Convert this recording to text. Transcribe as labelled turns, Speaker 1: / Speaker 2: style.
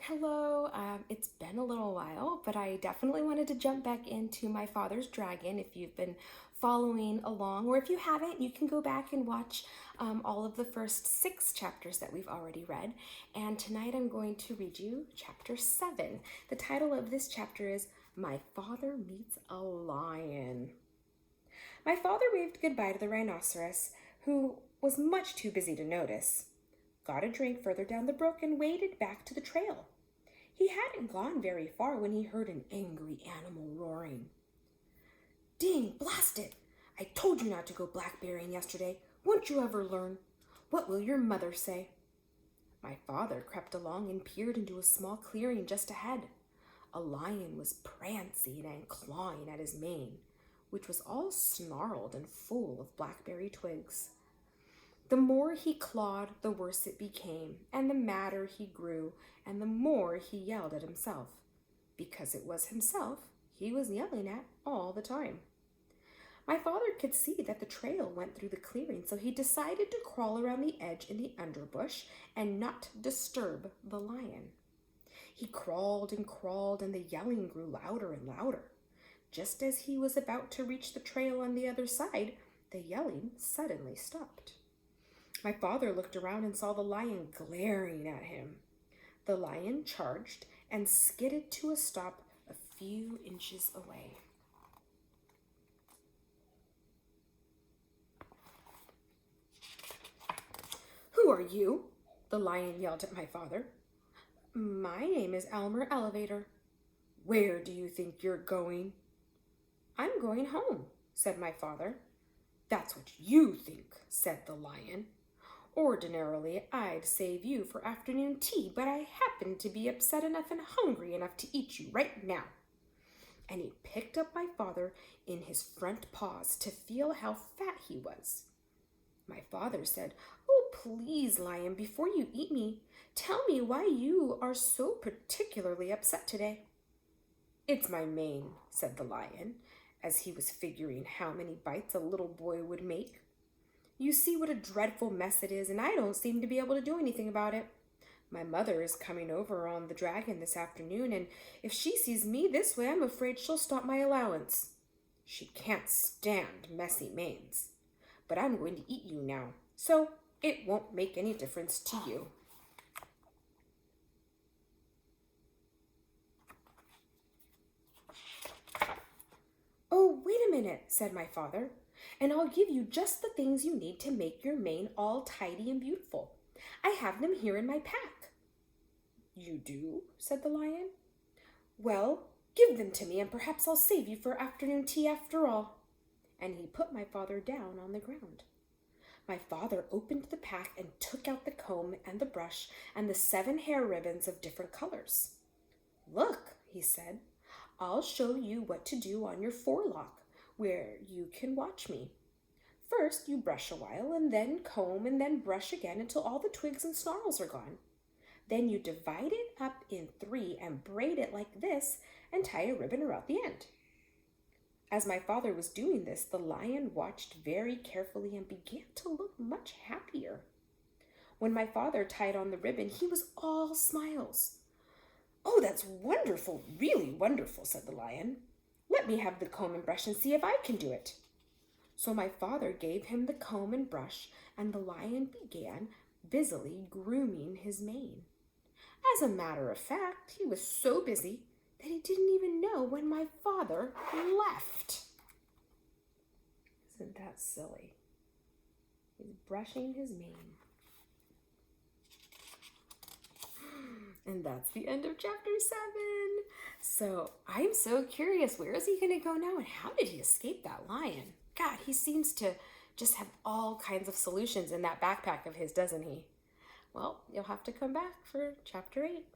Speaker 1: Hello, it's been a little while, but I definitely wanted to jump back into My Father's Dragon. If you've been following along, or if you haven't, you can go back and watch all of the first 6 chapters that we've already read. And tonight I'm going to read you chapter 7. The title of this chapter is My Father Meets a Lion. My father waved goodbye to the rhinoceros, who was much too busy to notice, got a drink further down the brook, and waded back to the trail. He hadn't gone very far when he heard an angry animal roaring. "Ding, blast it! I told you not to go blackberrying yesterday. Won't you ever learn? What will your mother say?" My father crept along and peered into a small clearing just ahead. A lion was prancing and clawing at his mane, which was all snarled and full of blackberry twigs. The more he clawed, the worse it became, and the madder he grew, and the more he yelled at himself, because it was himself he was yelling at all the time. My father could see that the trail went through the clearing, so he decided to crawl around the edge in the underbush and not disturb the lion. He crawled and crawled, and the yelling grew louder and louder. Just as he was about to reach the trail on the other side, the yelling suddenly stopped. My father looked around and saw the lion glaring at him. The lion charged and skidded to a stop a few inches away. "Who are you?" the lion yelled at my father. "My name is Elmer Elevator." "Where do you think you're going?" "I'm going home," said my father. "That's what you think," said the lion. "Ordinarily, I'd save you for afternoon tea, but I happen to be upset enough and hungry enough to eat you right now." And he picked up my father in his front paws to feel how fat he was. My father said, "Oh, please, lion, before you eat me, tell me why you are so particularly upset today." "It's my mane," said the lion, as he was figuring how many bites a little boy would make. "You see what a dreadful mess it is, and I don't seem to be able to do anything about it. My mother is coming over on the dragon this afternoon, and if she sees me this way, I'm afraid she'll stop my allowance. She can't stand messy manes. But I'm going to eat you now, so it won't make any difference to you." "Oh, wait a minute," said my father, "and I'll give you just the things you need to make your mane all tidy and beautiful. I have them here in my pack." "You do?" said the lion. "Well, give them to me, and perhaps I'll save you for afternoon tea after all." And he put my father down on the ground. My father opened the pack and took out the comb and the brush and the 7 hair ribbons of different colors. "Look," he said, "I'll show you what to do on your forelock, where you can watch me. First, you brush a while, and then comb, and then brush again until all the twigs and snarls are gone. Then you divide it up in 3 and braid it like this and tie a ribbon around the end." As my father was doing this, the lion watched very carefully and began to look much happier. When my father tied on the ribbon, he was all smiles. "Oh, that's wonderful, really wonderful," said the lion. "Let me have the comb and brush and see if I can do it." So my father gave him the comb and brush, and the lion began busily grooming his mane. As a matter of fact, he was so busy that he didn't even know when my father left. Isn't that silly? He's brushing his mane. And that's the end of chapter 7. So I'm so curious, where is he going to go now, and how did he escape that lion? God, he seems to just have all kinds of solutions in that backpack of his, doesn't he? Well, you'll have to come back for chapter 8.